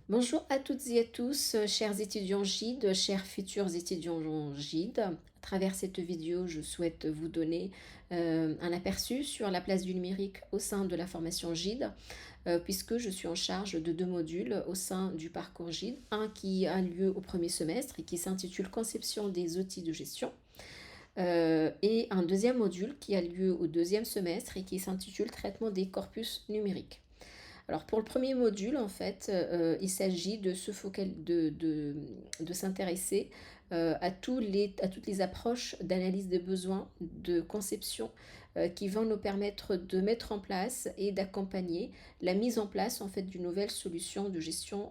Bonjour à toutes et à tous, chers étudiants GIDE, chers futurs étudiants GIDE. À travers cette vidéo, je souhaite vous donner un aperçu sur la place du numérique au sein de la formation GIDE, puisque je suis en charge de deux modules au sein du parcours GIDE. Un qui a lieu au premier semestre et qui s'intitule Conception des outils de gestion. Et un deuxième module qui a lieu au deuxième semestre et qui s'intitule Traitement des corpus numériques. Alors pour le premier module, en fait, il s'agit de se focal de s'intéresser, à toutes les approches d'analyse des besoins, de conception, qui vont nous permettre de mettre en place et d'accompagner la mise en place, en fait, d'une nouvelle solution de gestion,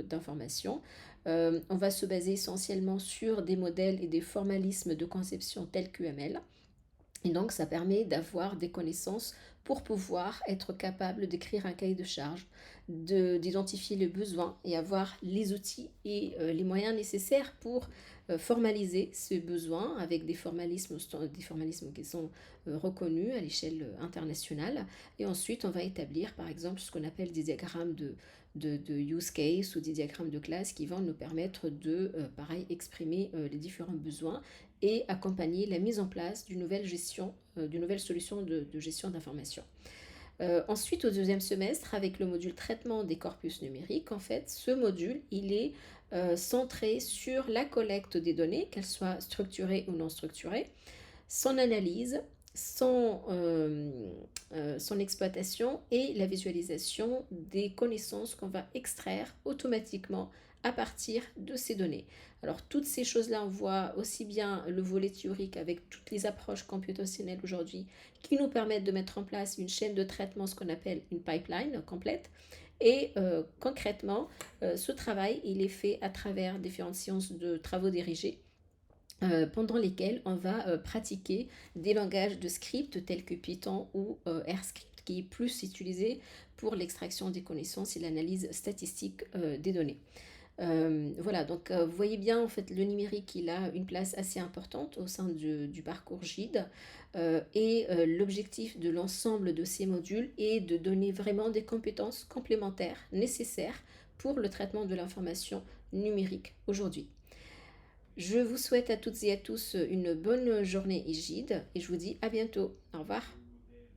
d'information. On va se baser essentiellement sur des modèles et des formalismes de conception tels qu'UML. Et donc, ça permet d'avoir des connaissances pour pouvoir être capable d'écrire un cahier de charge, d'identifier les besoins et avoir les outils et les moyens nécessaires pour formaliser ces besoins avec des formalismes qui sont reconnus à l'échelle internationale. Et ensuite, on va établir, par exemple, ce qu'on appelle des diagrammes de use case ou des diagrammes de classe qui vont nous permettre de, pareil, exprimer les différents besoins et accompagner la mise en place d'une nouvelle solution de gestion d'information. Ensuite, au deuxième semestre, avec le module traitement des corpus numériques, en fait, ce module, il est centré sur la collecte des données, qu'elles soient structurées ou non structurées, son analyse, son exploitation et la visualisation des connaissances qu'on va extraire automatiquement à partir de ces données. Alors toutes ces choses-là, on voit aussi bien le volet théorique avec toutes les approches computationnelles aujourd'hui qui nous permettent de mettre en place une chaîne de traitement, ce qu'on appelle une pipeline complète. Et concrètement, ce travail, il est fait à travers différentes séances de travaux dirigés pendant lesquels on va pratiquer des langages de script tels que Python ou RScript, qui est plus utilisé pour l'extraction des connaissances et l'analyse statistique des données. Voilà, donc vous voyez bien, en fait, le numérique, il a une place assez importante au sein du parcours GIDE. L'objectif de l'ensemble de ces modules est de donner vraiment des compétences complémentaires nécessaires pour le traitement de l'information numérique aujourd'hui. Je vous souhaite à toutes et à tous une bonne journée GIDE et je vous dis à bientôt. Au revoir.